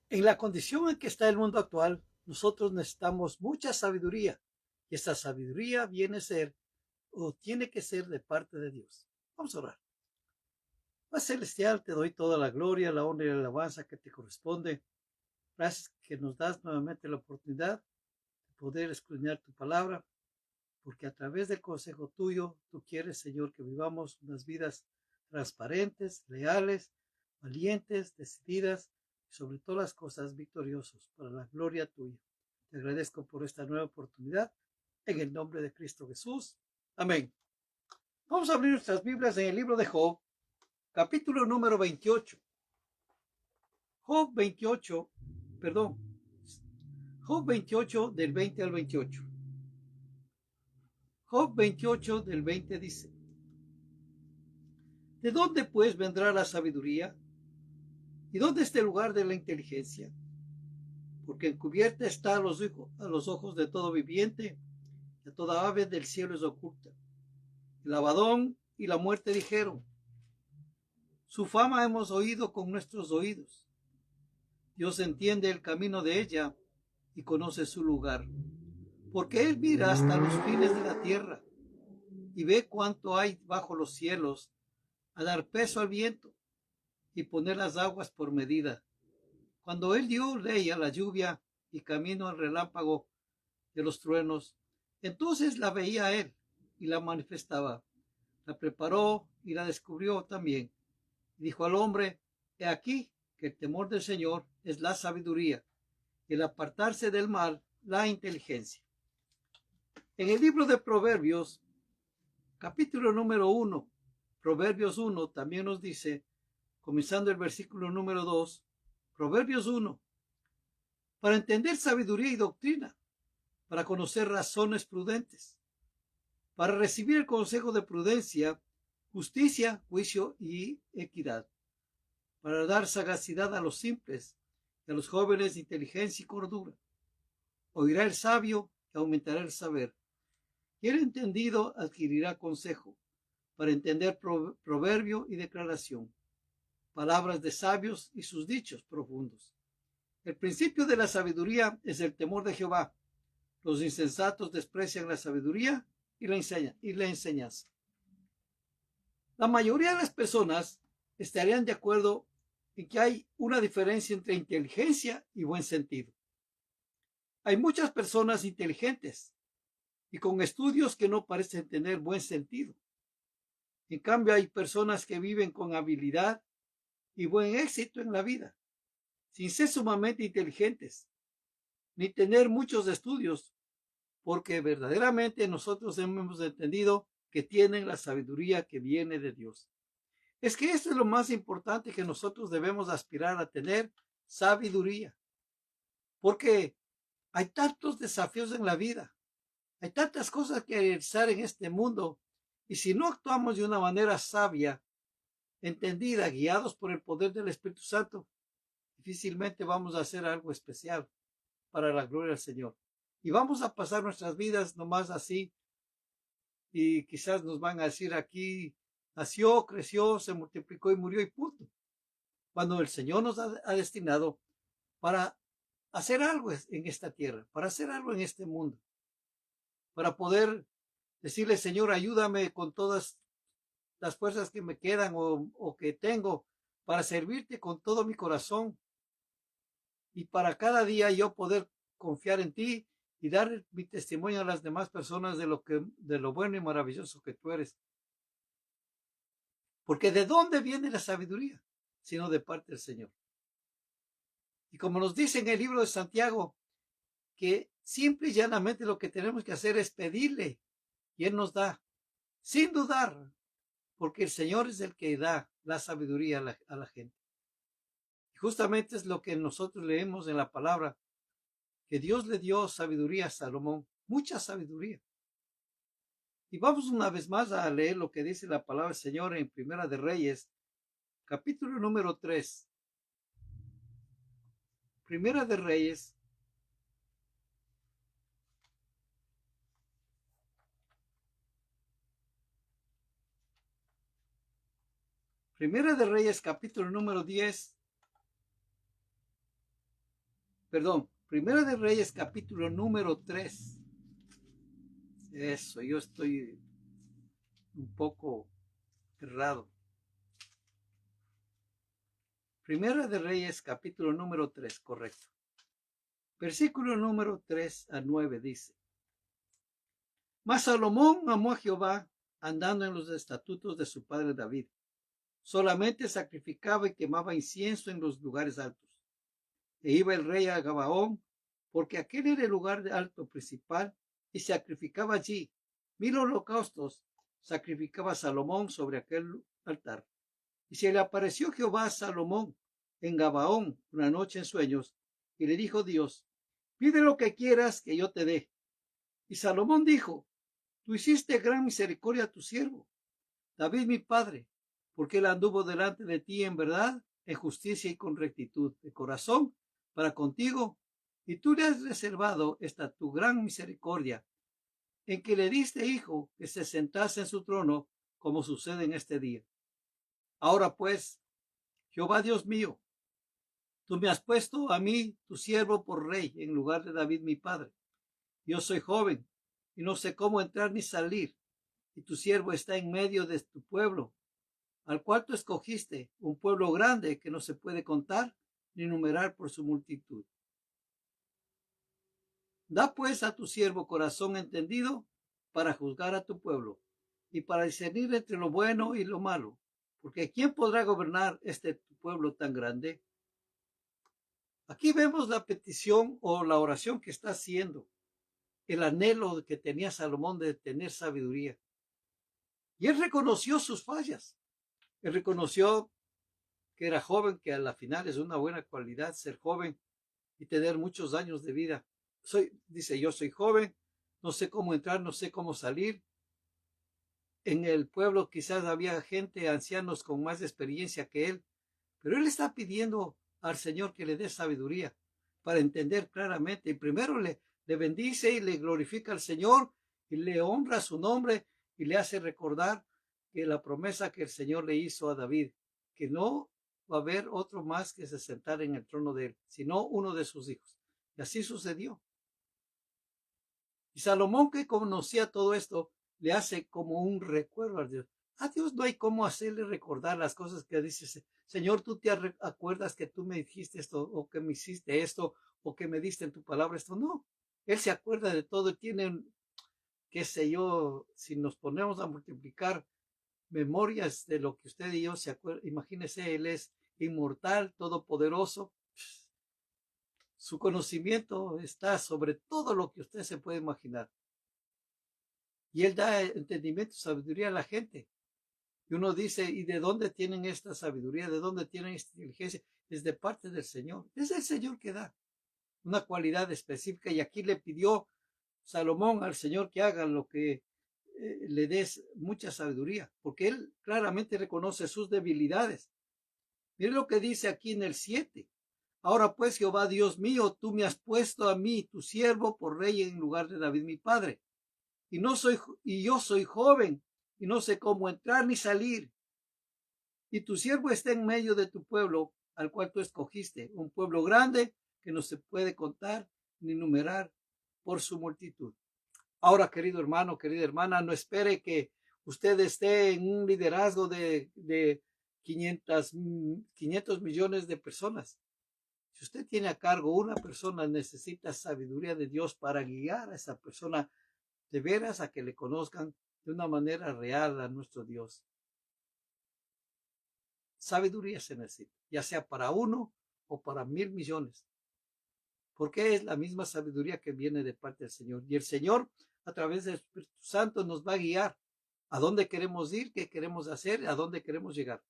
En la condición en que está el mundo actual, nosotros necesitamos mucha sabiduría y esta sabiduría viene a ser o tiene que ser de parte de Dios. Vamos a orar. Padre Celestial, te doy toda la gloria, la honra y la alabanza que te corresponde. Gracias que nos das nuevamente la oportunidad de poder escudriñar tu palabra, porque a través del consejo tuyo, tú quieres, Señor, que vivamos unas vidas transparentes, leales, valientes, decididas y sobre todas las cosas victoriosos para la gloria tuya. Te agradezco por esta nueva oportunidad en el nombre de Cristo Jesús. Amén. Vamos a abrir nuestras Biblias en el libro de Job, capítulo número 28. Job 28, perdón, Job 28 del 20 al 28. Job 28 del 20 dice: ¿De dónde pues vendrá la sabiduría? ¿Y dónde está el lugar de la inteligencia? Porque encubierta está a los ojos de todo viviente, y a toda ave del cielo es oculta. El Abadón y la muerte dijeron: su fama hemos oído con nuestros oídos. Dios entiende el camino de ella y conoce su lugar, porque Él mira hasta los fines de la tierra y ve cuánto hay bajo los cielos, a dar peso al viento y poner las aguas por medida. Cuando Él dio ley a la lluvia y camino al relámpago de los truenos, entonces la veía Él y la manifestaba. La preparó y la descubrió también. Y dijo al hombre: he aquí que el temor del Señor es la sabiduría, y el apartarse del mal la inteligencia. En el libro de Proverbios, capítulo número 1, Proverbios 1 también nos dice, comenzando el versículo número 2, Proverbios 1, para entender sabiduría y doctrina, para conocer razones prudentes, para recibir el consejo de prudencia, justicia, juicio y equidad, para dar sagacidad a los simples y a los jóvenes inteligencia y cordura. Oirá el sabio y aumentará el saber, y el entendido adquirirá consejo, para entender proverbio y declaración, palabras de sabios y sus dichos profundos. El principio de la sabiduría es el temor de Jehová. Los insensatos desprecian la sabiduría y la enseñanza. La mayoría de las personas estarían de acuerdo en que hay una diferencia entre inteligencia y buen sentido. Hay muchas personas inteligentes y con estudios que no parecen tener buen sentido. En cambio, hay personas que viven con habilidad y buen éxito en la vida, sin ser sumamente inteligentes, ni tener muchos estudios, porque verdaderamente nosotros hemos entendido que tienen la sabiduría que viene de Dios. Es que esto es lo más importante que nosotros debemos aspirar a tener, sabiduría, porque hay tantos desafíos en la vida, hay tantas cosas que realizar en este mundo, y si no actuamos de una manera sabia, entendida, guiados por el poder del Espíritu Santo, difícilmente vamos a hacer algo especial para la gloria del Señor. Y vamos a pasar nuestras vidas nomás así, y quizás nos van a decir aquí, nació, creció, se multiplicó y murió y punto. Cuando el Señor nos ha destinado para hacer algo en esta tierra, para hacer algo en este mundo, para poder decirle: Señor, ayúdame con todas las fuerzas que me quedan o que tengo para servirte con todo mi corazón, y para cada día yo poder confiar en ti y dar mi testimonio a las demás personas de lo bueno y maravilloso que tú eres. Porque ¿de dónde viene la sabiduría? Sino de parte del Señor. Y como nos dice en el libro de Santiago, que simple y llanamente lo que tenemos que hacer es pedirle y Él nos da, sin dudar, porque el Señor es el que da la sabiduría a la gente. Y justamente es lo que nosotros leemos en la palabra, que Dios le dio sabiduría a Salomón, mucha sabiduría. Y vamos una vez más a leer lo que dice la palabra del Señor en Primera de Reyes, capítulo número 3. Primera de Reyes, Primera de Reyes, capítulo número 10, perdón, Primera de Reyes, capítulo número 3. Eso, yo estoy un poco errado. Primera de Reyes, capítulo número 3, correcto. Versículo número 3 a 9 dice: Mas Salomón amó a Jehová andando en los estatutos de su padre David. Solamente sacrificaba y quemaba incienso en los lugares altos. E iba el rey a Gabaón, porque aquel era el lugar alto principal, y sacrificaba allí 1000 holocaustos. Sacrificaba Salomón sobre aquel altar. Y se le apareció Jehová a Salomón en Gabaón una noche en sueños, y le dijo Dios: Pide lo que quieras que yo te dé. Y Salomón dijo: Tú hiciste gran misericordia a tu siervo David mi padre, porque él anduvo delante de ti en verdad, en justicia y con rectitud de corazón para contigo, y tú le has reservado esta tu gran misericordia, en que le diste hijo que se sentase en su trono, como sucede en este día. Ahora pues, Jehová Dios mío, tú me has puesto a mí, tu siervo, por rey, en lugar de David mi padre. Yo soy joven, y no sé cómo entrar ni salir, y tu siervo está en medio de tu pueblo, al cual tú escogiste, un pueblo grande que no se puede contar ni numerar por su multitud. Da pues a tu siervo corazón entendido para juzgar a tu pueblo y para discernir entre lo bueno y lo malo, porque ¿quién podrá gobernar este tu pueblo tan grande? Aquí vemos la petición o la oración que está haciendo, el anhelo que tenía Salomón de tener sabiduría. Y él reconoció sus fallas. Él reconoció que era joven, que a la final es una buena cualidad ser joven y tener muchos años de vida. Dice, yo soy joven, no sé cómo entrar, no sé cómo salir. En el pueblo quizás había gente, ancianos con más experiencia que él, pero él está pidiendo al Señor que le dé sabiduría para entender claramente. Y primero le bendice y le glorifica al Señor y le honra su nombre y le hace recordar que la promesa que el Señor le hizo a David, que no va a haber otro más que se sentara en el trono de él, sino uno de sus hijos. Y así sucedió. Y Salomón, que conocía todo esto, le hace como un recuerdo a Dios. A Dios no hay cómo hacerle recordar las cosas que dices. Señor, tú te acuerdas que tú me dijiste esto, o que me hiciste esto, o que me diste en tu palabra esto. No, Él se acuerda de todo y tiene, qué sé yo, si nos ponemos a multiplicar memorias de lo que usted y yo se acuerdan. Imagínese, Él es inmortal, todopoderoso. Su conocimiento está sobre todo lo que usted se puede imaginar. Y Él da entendimiento, sabiduría a la gente. Y uno dice, ¿y de dónde tienen esta sabiduría? ¿De dónde tienen esta inteligencia? Es de parte del Señor. Es el Señor que da una cualidad específica. Y aquí le pidió Salomón al Señor que haga lo que le des mucha sabiduría, porque Él claramente reconoce sus debilidades. Mire lo que dice aquí en el 7. Ahora pues, Jehová Dios mío, tú me has puesto a mí, tu siervo, por rey en lugar de David mi padre. Y yo soy joven, y no sé cómo entrar ni salir. Y tu siervo está en medio de tu pueblo, al cual tú escogiste, un pueblo grande que no se puede contar ni numerar por su multitud. Ahora, querido hermano, querida hermana, no espere que usted esté en un liderazgo de 500 millones de personas. Si usted tiene a cargo una persona, necesita sabiduría de Dios para guiar a esa persona de veras a que le conozcan de una manera real a nuestro Dios. Sabiduría se necesita, ya sea para uno o para 1000 millones, porque es la misma sabiduría que viene de parte del Señor. Y el Señor, a través del Espíritu Santo, nos va a guiar a dónde queremos ir, qué queremos hacer, a dónde queremos llegar.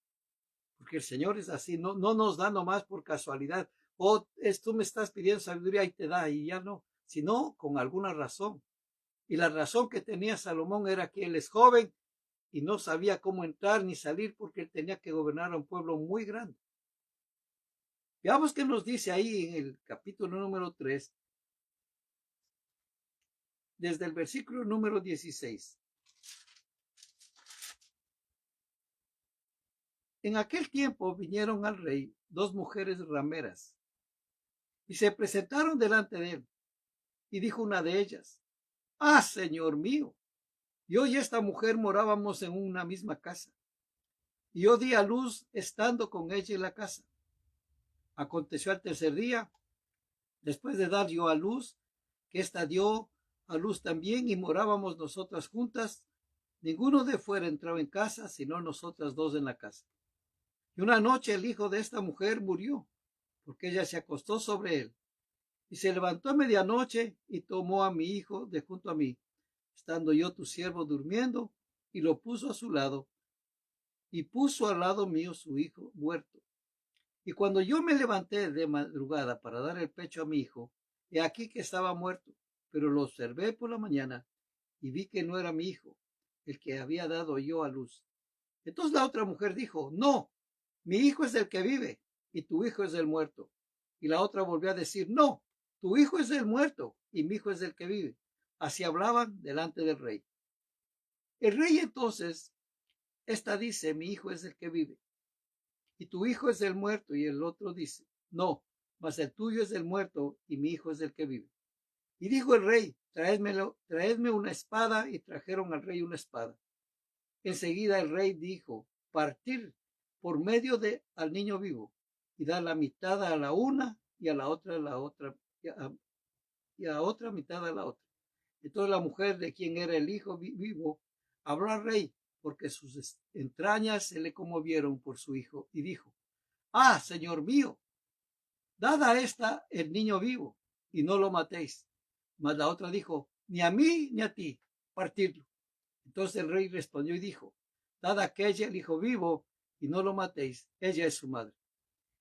Porque el Señor es así, no nos da nomás por casualidad. Tú me estás pidiendo sabiduría y te da, y ya no, sino con alguna razón. Y la razón que tenía Salomón era que él es joven y no sabía cómo entrar ni salir porque él tenía que gobernar a un pueblo muy grande. Veamos qué nos dice ahí en el capítulo número 3, desde el versículo número 16. En aquel tiempo vinieron al rey dos mujeres rameras y se presentaron delante de él. Y dijo una de ellas: Ah, Señor mío, yo y esta mujer morábamos en una misma casa, y yo di a luz estando con ella en la casa. Aconteció al tercer día, después de dar yo a luz, que ésta dio a luz también, y morábamos nosotras juntas. Ninguno de fuera entraba en casa, sino nosotras dos en la casa. Y una noche el hijo de esta mujer murió, porque ella se acostó sobre él. Y se levantó a medianoche y tomó a mi hijo de junto a mí, estando yo tu siervo durmiendo, y lo puso a su lado, y puso al lado mío su hijo muerto. Y cuando yo me levanté de madrugada para dar el pecho a mi hijo, he aquí que estaba muerto, pero lo observé por la mañana, y vi que no era mi hijo, el que había dado yo a luz. Entonces la otra mujer dijo: No, mi hijo es el que vive, y tu hijo es el muerto. Y la otra volvió a decir: No, tu hijo es el muerto, y mi hijo es el que vive. Así hablaban delante del rey. El rey entonces, esta dice: Mi hijo es el que vive, y tu hijo es el muerto. Y el otro dice: No, mas el tuyo es el muerto, y mi hijo es el que vive. Y dijo el rey: Traedme una espada. Y trajeron al rey una espada. Enseguida el rey dijo: Partir por medio de al niño vivo, y dar la mitad a la una, y a la otra, y a otra mitad a la otra. Entonces la mujer de quien era el hijo vivo habló al rey, porque sus entrañas se le conmovieron por su hijo, y dijo: Ah, señor mío, dad a esta el niño vivo, y no lo matéis. Mas la otra dijo: Ni a mí ni a ti, partidlo. Entonces el rey respondió y dijo: Dad a aquella el hijo vivo, y no lo matéis, ella es su madre.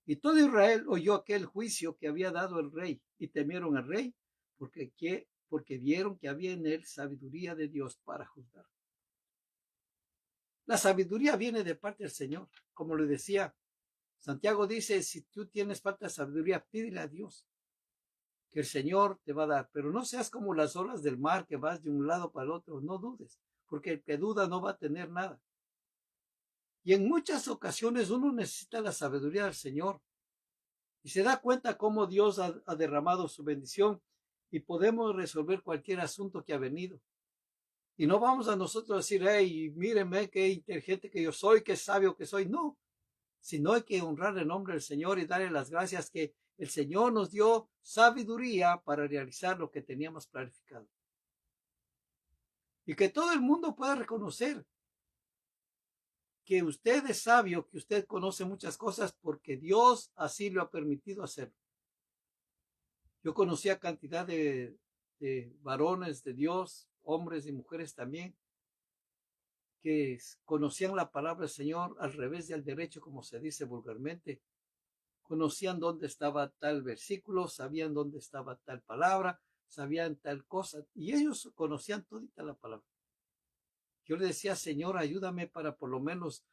Y todo Israel oyó aquel juicio que había dado el rey, y temieron al rey, porque vieron que había en él sabiduría de Dios para juzgar. La sabiduría viene de parte del Señor. Como le decía, Santiago dice: si tú tienes falta de sabiduría, pídele a Dios, que el Señor te va a dar. Pero no seas como las olas del mar, que vas de un lado para el otro. No dudes, porque el que duda no va a tener nada. Y en muchas ocasiones uno necesita la sabiduría del Señor, y se da cuenta cómo Dios ha derramado su bendición, y podemos resolver cualquier asunto que ha venido. Y no vamos a nosotros a decir: hey, mírenme qué inteligente que yo soy, qué sabio que soy. No, sino hay que honrar el nombre del Señor y darle las gracias que el Señor nos dio sabiduría para realizar lo que teníamos planificado. Y que todo el mundo pueda reconocer que usted es sabio, que usted conoce muchas cosas, porque Dios así lo ha permitido hacer. Yo conocía cantidad de varones de Dios, hombres y mujeres también, que conocían la palabra del Señor al revés y al derecho, como se dice vulgarmente. Conocían dónde estaba tal versículo, sabían dónde estaba tal palabra, sabían tal cosa, y ellos conocían todita la palabra. Yo le decía: Señor, ayúdame para por lo menos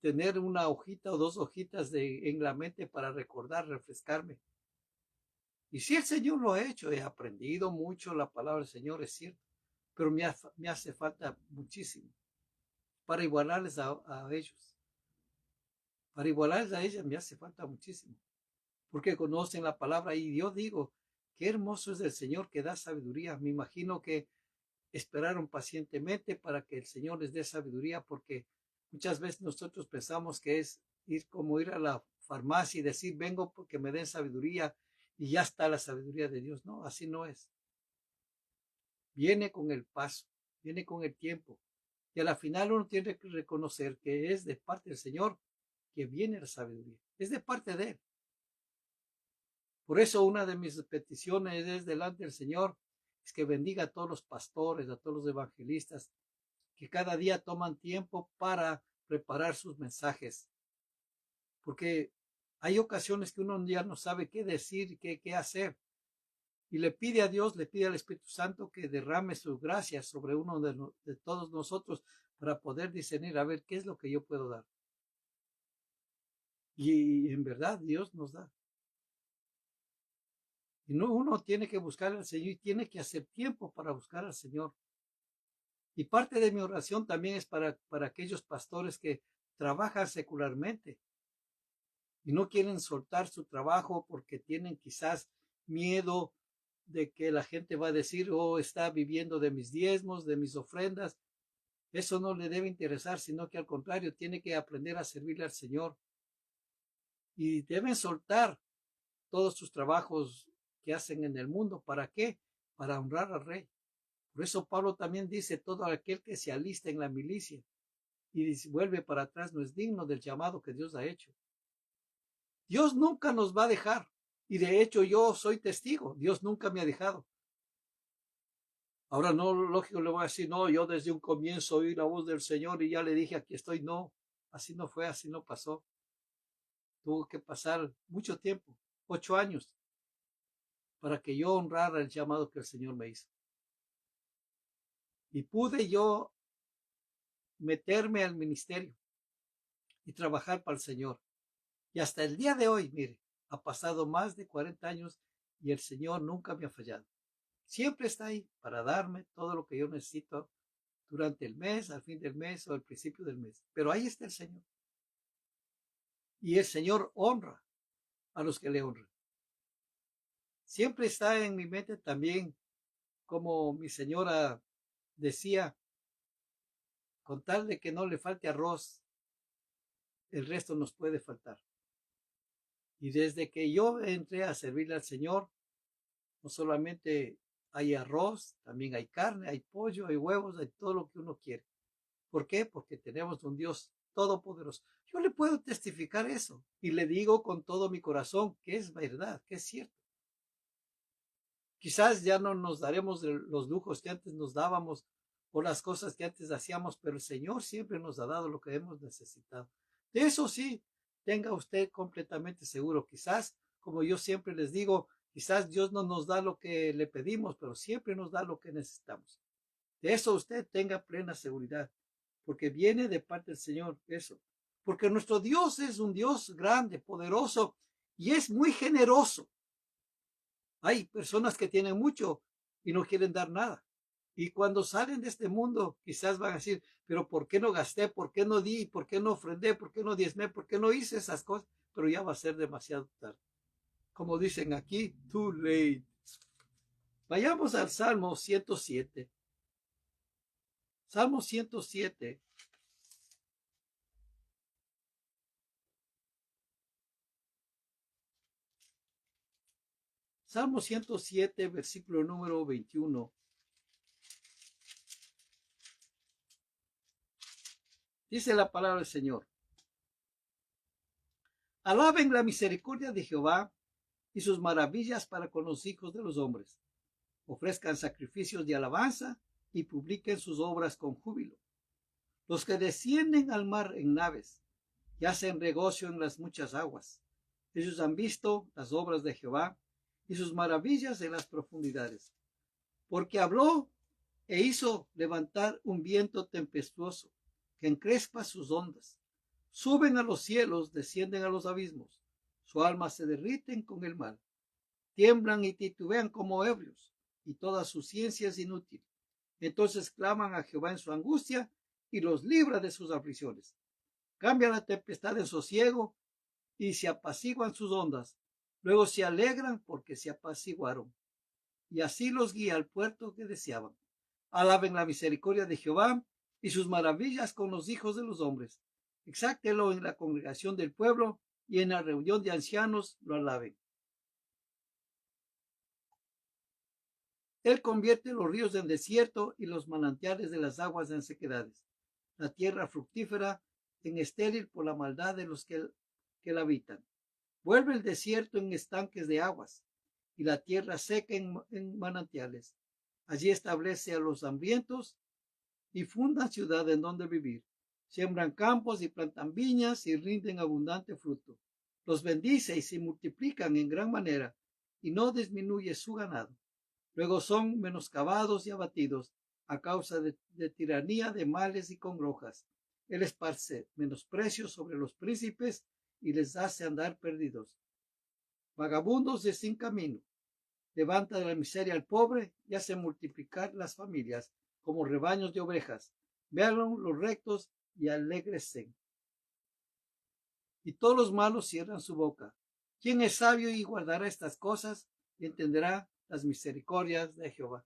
tener una hojita o dos hojitas en la mente para recordar, refrescarme. Y si el Señor lo ha hecho, he aprendido mucho la palabra del Señor, es cierto, pero me hace falta muchísimo para igualarles a ellos. Para igualarles a ellas me hace falta muchísimo, porque conocen la palabra. Y yo digo: qué hermoso es el Señor que da sabiduría. Me imagino que esperaron pacientemente para que el Señor les dé sabiduría, porque muchas veces nosotros pensamos que es ir a la farmacia y decir: vengo porque me den sabiduría, y ya está la sabiduría de Dios. No, así no es. Viene con el paso, viene con el tiempo. Y a la final uno tiene que reconocer que es de parte del Señor que viene la sabiduría. Es de parte de Él. Por eso una de mis peticiones es delante del Señor, es que bendiga a todos los pastores, a todos los evangelistas, que cada día toman tiempo para preparar sus mensajes. Porque hay ocasiones que uno ya no sabe qué decir, qué hacer. Y le pide a Dios, le pide al Espíritu Santo que derrame su gracia sobre uno de todos nosotros, para poder discernir a ver qué es lo que yo puedo dar. Y en verdad Dios nos da. Y no, uno tiene que buscar al Señor y tiene que hacer tiempo para buscar al Señor. Y parte de mi oración también es para aquellos pastores que trabajan secularmente. y no quieren soltar su trabajo porque tienen quizás miedo de que la gente va a decir, oh, está viviendo de mis diezmos, de mis ofrendas. Eso no le debe interesar, sino que al contrario, tiene que aprender a servirle al Señor. Y deben soltar todos sus trabajos que hacen en el mundo. ¿Para qué? Para honrar al Rey. Por eso Pablo también dice, todo aquel que se alista en la milicia y vuelve para atrás no es digno del llamado que Dios ha hecho. Dios nunca nos va a dejar. Y de hecho yo soy testigo. Dios nunca me ha dejado. Ahora no, lógico, le voy a decir, no, yo desde un comienzo oí la voz del Señor y ya le dije, aquí estoy. No, así no fue, así no pasó. Tuvo que pasar mucho tiempo, 8 años, para que yo honrara el llamado que el Señor me hizo. Y pude yo meterme al ministerio y trabajar para el Señor. Y hasta el día de hoy, mire, ha pasado más de 40 años y el Señor nunca me ha fallado. Siempre está ahí para darme todo lo que yo necesito durante el mes, al fin del mes o al principio del mes. Pero ahí está el Señor. Y el Señor honra a los que le honran. Siempre está en mi mente también, como mi señora decía, con tal de que no le falte arroz, el resto nos puede faltar. Y desde que yo entré a servirle al Señor, no solamente hay arroz, también hay carne, hay pollo, hay huevos, hay todo lo que uno quiere. ¿Por qué? Porque tenemos un Dios todopoderoso. Yo le puedo testificar eso y le digo con todo mi corazón que es verdad, que es cierto. Quizás ya no nos daremos los lujos que antes nos dábamos o las cosas que antes hacíamos, pero el Señor siempre nos ha dado lo que hemos necesitado. De eso sí, tenga usted completamente seguro. Quizás, como yo siempre les digo, quizás Dios no nos da lo que le pedimos, pero siempre nos da lo que necesitamos. De eso usted tenga plena seguridad, porque viene de parte del Señor eso. Porque nuestro Dios es un Dios grande, poderoso y es muy generoso. Hay personas que tienen mucho y no quieren dar nada. Y cuando salen de este mundo, quizás van a decir, pero ¿por qué no gasté? ¿Por qué no di? ¿Por qué no ofrendé? ¿Por qué no diezmé? ¿Por qué no hice esas cosas? Pero ya va a ser demasiado tarde. Como dicen aquí, too late. Vayamos al Salmo 107. Salmo 107. Salmo 107, versículo número 21. Dice la palabra del Señor. Alaben la misericordia de Jehová y sus maravillas para con los hijos de los hombres. Ofrezcan sacrificios de alabanza y publiquen sus obras con júbilo. Los que descienden al mar en naves y hacen negocio en las muchas aguas. Ellos han visto las obras de Jehová y sus maravillas en las profundidades. Porque habló e hizo levantar un viento tempestuoso que encrespa sus ondas. Suben a los cielos, descienden a los abismos. Su alma se derriten con el mal. Tiemblan y titubean como ebrios, y toda su ciencia es inútil. Entonces claman a Jehová en su angustia y los libra de sus aflicciones. Cambia la tempestad en sosiego y se apaciguan sus ondas. Luego se alegran porque se apaciguaron. Y así los guía al puerto que deseaban. Alaben la misericordia de Jehová y sus maravillas con los hijos de los hombres. Exáltelo en la congregación del pueblo y en la reunión de ancianos lo alaben. Él convierte los ríos en desierto y los manantiales de las aguas en sequedades. La tierra fructífera en estéril por la maldad de los que la habitan. Vuelve el desierto en estanques de aguas y la tierra seca en manantiales. Allí establece a los hambrientos y fundan ciudad en donde vivir. Siembran campos y plantan viñas y rinden abundante fruto. Los bendice y se multiplican en gran manera y no disminuye su ganado. Luego son menoscabados y abatidos a causa de tiranía, de males y congojas. Él esparce menosprecio sobre los príncipes y les hace andar perdidos. Vagabundos de sin camino. Levanta de la miseria al pobre y hace multiplicar las familias como rebaños de ovejas. Véanlo los rectos y alégresen. y todos los malos cierran su boca. ¿Quién es sabio y guardará estas cosas y entenderá las misericordias de Jehová?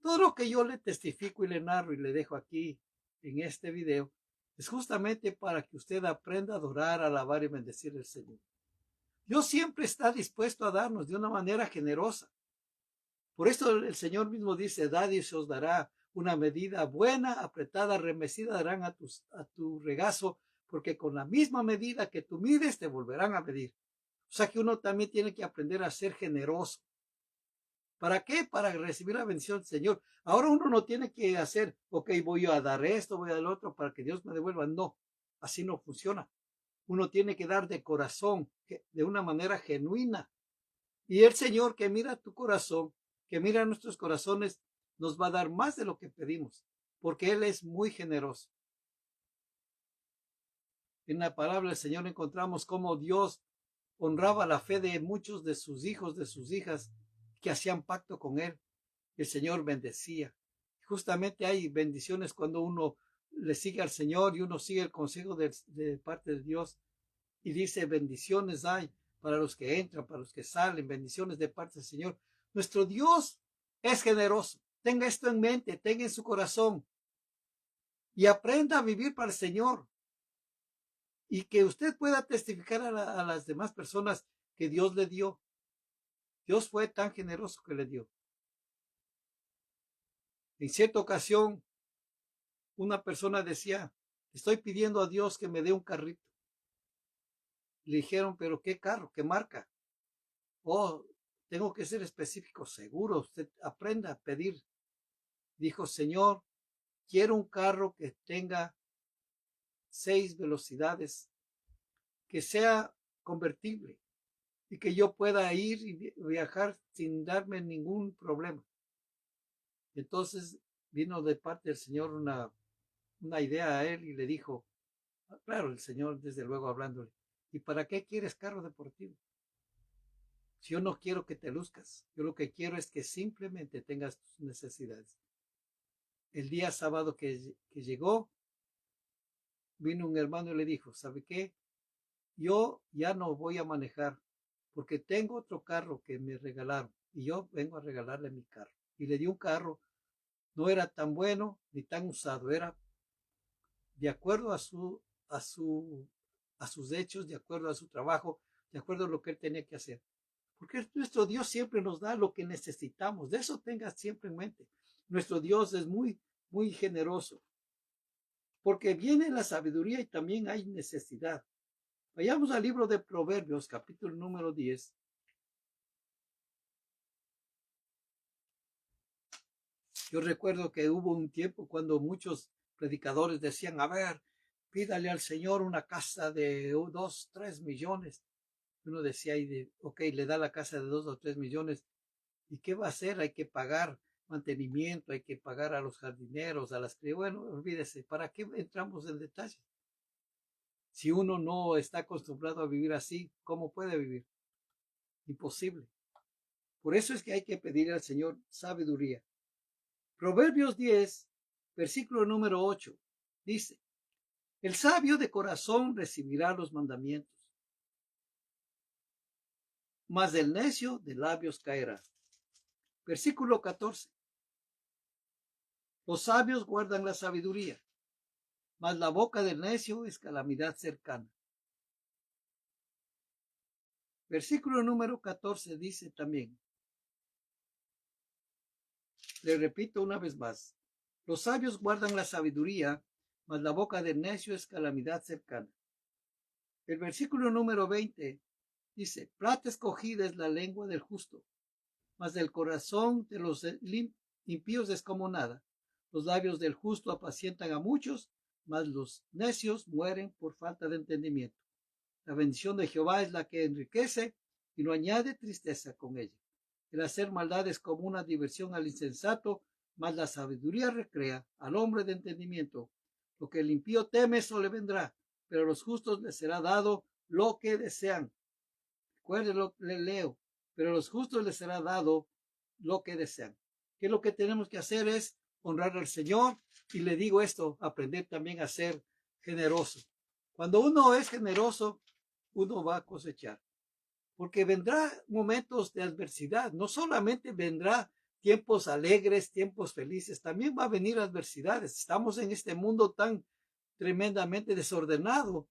Todo lo que yo le testifico y le narro y le dejo aquí en este video es justamente para que usted aprenda a adorar, alabar y bendecir al Señor. Dios siempre está dispuesto a darnos de una manera generosa. Por eso el Señor mismo dice, dad y se os dará una medida buena, apretada, remecida, darán a tu regazo, porque con la misma medida que tú mides, te volverán a medir. O sea que uno también tiene que aprender a ser generoso. ¿Para qué? Para recibir la bendición del Señor. Ahora uno no tiene que hacer, ok, voy a dar esto, voy a dar lo otro para que Dios me devuelva. No, así no funciona. Uno tiene que dar de corazón, de una manera genuina. Y el Señor que mira tu corazón, que mira nuestros corazones, nos va a dar más de lo que pedimos, porque Él es muy generoso. En la palabra del Señor encontramos cómo Dios honraba la fe de muchos de sus hijos, de sus hijas, que hacían pacto con Él. El Señor bendecía. Justamente hay bendiciones cuando uno le sigue al Señor y uno sigue el consejo de parte de Dios. Y dice, bendiciones hay para los que entran, para los que salen, bendiciones de parte del Señor. Nuestro Dios es generoso. Tenga esto en mente, tenga en su corazón y aprenda a vivir para el Señor. Y que usted pueda testificar a las demás personas que Dios le dio. Dios fue tan generoso que le dio. En cierta ocasión, una persona decía, estoy pidiendo a Dios que me dé un carrito. Le dijeron, pero ¿qué carro? ¿Qué marca? Oh, tengo que ser específico, seguro. Usted aprenda a pedir. Dijo, Señor, quiero un carro que tenga 6 velocidades, que sea convertible y que yo pueda ir y viajar sin darme ningún problema. Entonces vino de parte del Señor una idea a él y le dijo, claro, el Señor desde luego hablándole, ¿y para qué quieres carro deportivo? Si yo no quiero que te luzcas, yo lo que quiero es que simplemente tengas tus necesidades. El día sábado que llegó, vino un hermano y le dijo, ¿sabe qué? Yo ya no voy a manejar porque tengo otro carro que me regalaron y yo vengo a regalarle mi carro. Y le di un carro, no era tan bueno ni tan usado, era de acuerdo a sus hechos, de acuerdo a su trabajo, de acuerdo a lo que él tenía que hacer. Porque nuestro Dios siempre nos da lo que necesitamos. De eso tenga siempre en mente. Nuestro Dios es muy, muy generoso. Porque viene la sabiduría y también hay necesidad. Vayamos al libro de Proverbios, capítulo número 10. Yo recuerdo que hubo un tiempo cuando muchos predicadores decían, a ver, pídale al Señor una casa de 2, 3 millones. Uno decía, ok, le da la casa de 2 o 3 millones. ¿Y qué va a hacer? Hay que pagar mantenimiento, hay que pagar a los jardineros, a las criadas. Bueno, olvídese, ¿para qué entramos en detalle? Si uno no está acostumbrado a vivir así, ¿cómo puede vivir? Imposible. Por eso es que hay que pedir al Señor sabiduría. Proverbios 10, versículo número 8, dice, el sabio de corazón recibirá los mandamientos, mas el necio de labios caerá. Versículo 14, los sabios guardan la sabiduría, mas la boca del necio es calamidad cercana. Versículo número 14 dice también, le repito una vez más, los sabios guardan la sabiduría, mas la boca del necio es calamidad cercana. El versículo número 20 dice, plata escogida es la lengua del justo, mas del corazón de los impíos es como nada. Los labios del justo apacientan a muchos, mas los necios mueren por falta de entendimiento. La bendición de Jehová es la que enriquece y no añade tristeza con ella. El hacer maldad es como una diversión al insensato, mas la sabiduría recrea al hombre de entendimiento. Lo que el impío teme, eso le vendrá, pero a los justos les será dado lo que desean. Recuerden lo que le leo, pero a los justos les será dado lo que desean. Que lo que tenemos que hacer es honrar al Señor, y le digo esto, aprender también a ser generoso. Cuando uno es generoso, uno va a cosechar, porque vendrá momentos de adversidad. No solamente vendrá tiempos alegres, tiempos felices, también va a venir adversidades. Estamos en este mundo tan tremendamente desordenado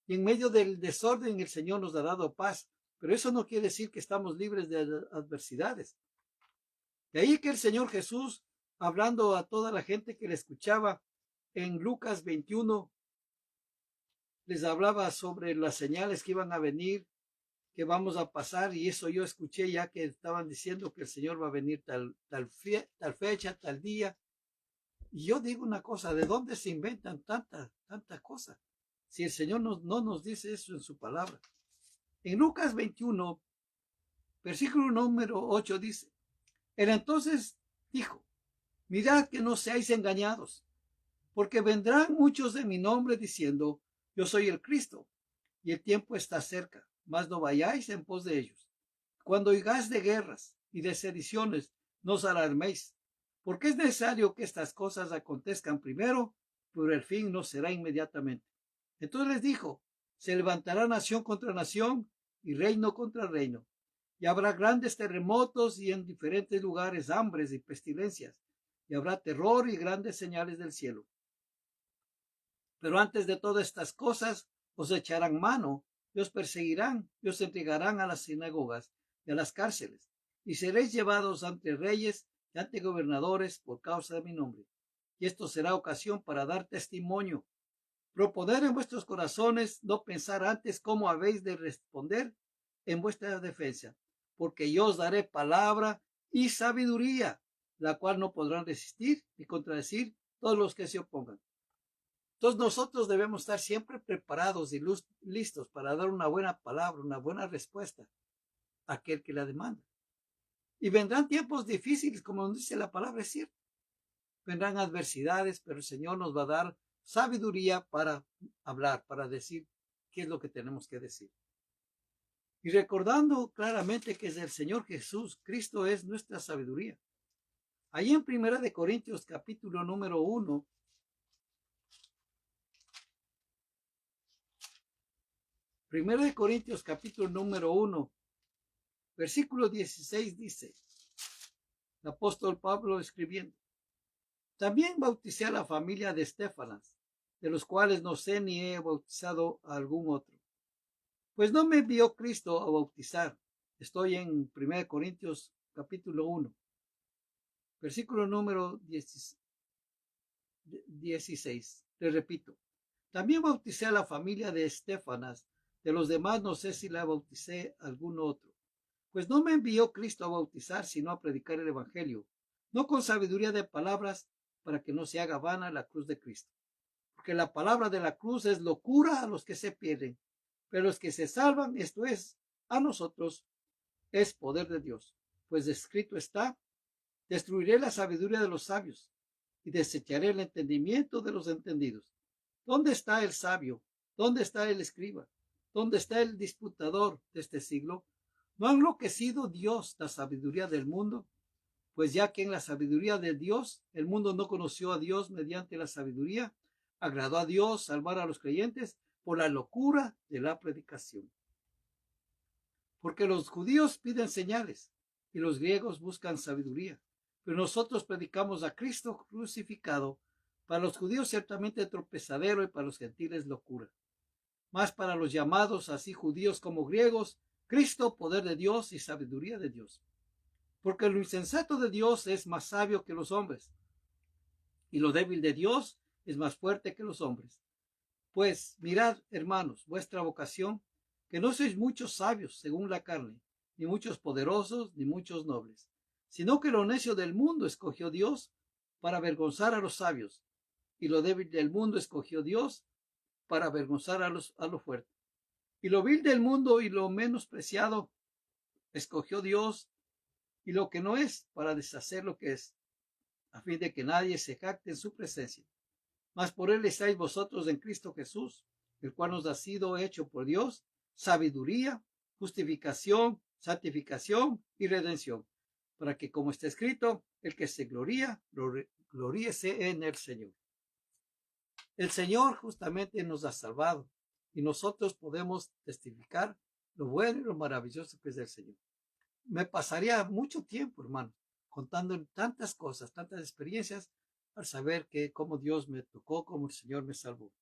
y en medio del desorden el Señor nos ha dado paz, pero eso no quiere decir que estamos libres de adversidades. De ahí que el Señor Jesús, hablando a toda la gente que le escuchaba en Lucas 21, les hablaba sobre las señales que iban a venir, que vamos a pasar, y eso yo escuché ya que estaban diciendo que el Señor va a venir tal fecha, tal día. Y yo digo una cosa, ¿de dónde se inventan tanta cosa? Si el Señor no nos dice eso en su palabra. En Lucas 21, versículo número 8 dice, él entonces dijo, mirad que no seáis engañados, porque vendrán muchos de mi nombre diciendo, yo soy el Cristo, y el tiempo está cerca, mas no vayáis en pos de ellos. Cuando oigáis de guerras y de sediciones, no os alarméis, porque es necesario que estas cosas acontezcan primero, pero el fin no será inmediatamente. Entonces les dijo, se levantará nación contra nación y reino contra reino, y habrá grandes terremotos y en diferentes lugares hambres y pestilencias, y habrá terror y grandes señales del cielo. Pero antes de todas estas cosas os echarán mano y os perseguirán y os entregarán a las sinagogas y a las cárceles, y seréis llevados ante reyes y ante gobernadores por causa de mi nombre. Y esto será ocasión para dar testimonio. Proponer en vuestros corazones no pensar antes cómo habéis de responder en vuestra defensa, porque yo os daré palabra y sabiduría, la cual no podrán resistir ni contradecir todos los que se opongan. Entonces nosotros debemos estar siempre preparados y listos para dar una buena palabra, una buena respuesta a aquel que la demanda. Y vendrán tiempos difíciles, como nos dice la palabra, es cierto. Vendrán adversidades, pero el Señor nos va a dar sabiduría para hablar, para decir qué es lo que tenemos que decir. Y recordando claramente que es el Señor Jesús, Cristo es nuestra sabiduría. Allí en 1 Corintios capítulo número 1, 1 Corintios capítulo número 1, versículo 16 dice, el apóstol Pablo escribiendo, también bauticé a la familia de Estefanas, de los cuales no sé ni he bautizado a algún otro. Pues no me envió Cristo a bautizar. Estoy en 1 Corintios capítulo 1, versículo número 16. Le repito, también bauticé a la familia de Estefanas, de los demás no sé si la bauticé a algún otro. Pues no me envió Cristo a bautizar, sino a predicar el Evangelio, no con sabiduría de palabras, para que no se haga vana la cruz de Cristo. Porque la palabra de la cruz es locura a los que se pierden, pero los que se salvan, esto es, a nosotros, es poder de Dios. Pues escrito está, destruiré la sabiduría de los sabios y desecharé el entendimiento de los entendidos. ¿Dónde está el sabio? ¿Dónde está el escriba? ¿Dónde está el disputador de este siglo? ¿No ha enloquecido Dios la sabiduría del mundo? Pues ya que en la sabiduría de Dios el mundo no conoció a Dios mediante la sabiduría, agradó a Dios salvar a los creyentes por la locura de la predicación. Porque los judíos piden señales y los griegos buscan sabiduría, pero nosotros predicamos a Cristo crucificado, para los judíos ciertamente tropezadero y para los gentiles locura. Mas para los llamados, así judíos como griegos, Cristo poder de Dios y sabiduría de Dios. Porque lo insensato de Dios es más sabio que los hombres, y lo débil de Dios es más fuerte que los hombres. Pues mirad, hermanos, vuestra vocación, que no sois muchos sabios según la carne, ni muchos poderosos, ni muchos nobles, sino que lo necio del mundo escogió Dios para avergonzar a los sabios, y lo débil del mundo escogió Dios para avergonzar a lo fuerte. Y lo vil del mundo y lo menospreciado escogió Dios, y lo que no es, para deshacer lo que es, a fin de que nadie se jacte en su presencia. Mas por él estáis vosotros en Cristo Jesús, el cual nos ha sido hecho por Dios sabiduría, justificación, santificación y redención, para que, como está escrito, el que se gloría, gloríese en el Señor. El Señor justamente nos ha salvado. y nosotros podemos testificar lo bueno y lo maravilloso que es del Señor. Me pasaría mucho tiempo, hermano, contando tantas cosas, tantas experiencias, al saber que cómo Dios me tocó, cómo el Señor me salvó.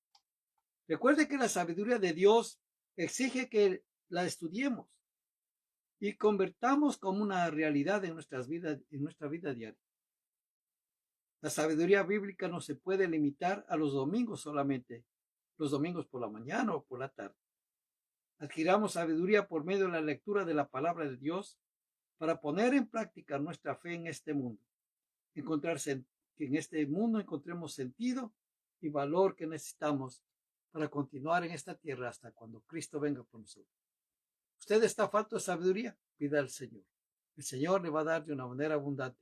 Recuerde que la sabiduría de Dios exige que la estudiemos y convertamos como una realidad en nuestras vidas, en nuestra vida diaria. La sabiduría bíblica no se puede limitar a los domingos solamente, los domingos por la mañana o por la tarde. Adquiramos sabiduría por medio de la lectura de la palabra de Dios para poner en práctica nuestra fe en este mundo. Que en este mundo encontremos sentido y valor que necesitamos para continuar en esta tierra hasta cuando Cristo venga por nosotros. Usted está falto de sabiduría, pida al Señor. El Señor le va a dar de una manera abundante,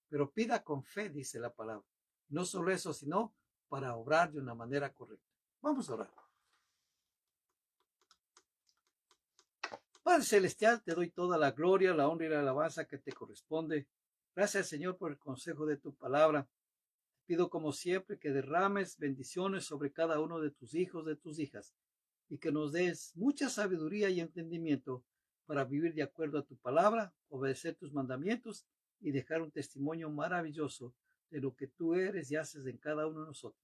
pero pida con fe, dice la palabra. No solo eso, sino para obrar de una manera correcta. Vamos a orar. Padre Celestial, te doy toda la gloria, la honra y la alabanza que te corresponde. Gracias, Señor, por el consejo de tu palabra. Te pido, como siempre, que derrames bendiciones sobre cada uno de tus hijos, de tus hijas, y que nos des mucha sabiduría y entendimiento para vivir de acuerdo a tu palabra, obedecer tus mandamientos y dejar un testimonio maravilloso de lo que tú eres y haces en cada uno de nosotros.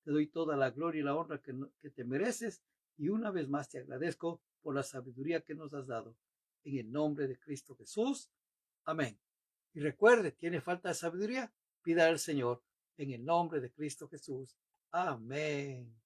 Te doy toda la gloria y la honra que te mereces y una vez más te agradezco por la sabiduría que nos has dado. En el nombre de Cristo Jesús. Amén. Y recuerde, ¿tiene falta de sabiduría? Pida al Señor en el nombre de Cristo Jesús. Amén.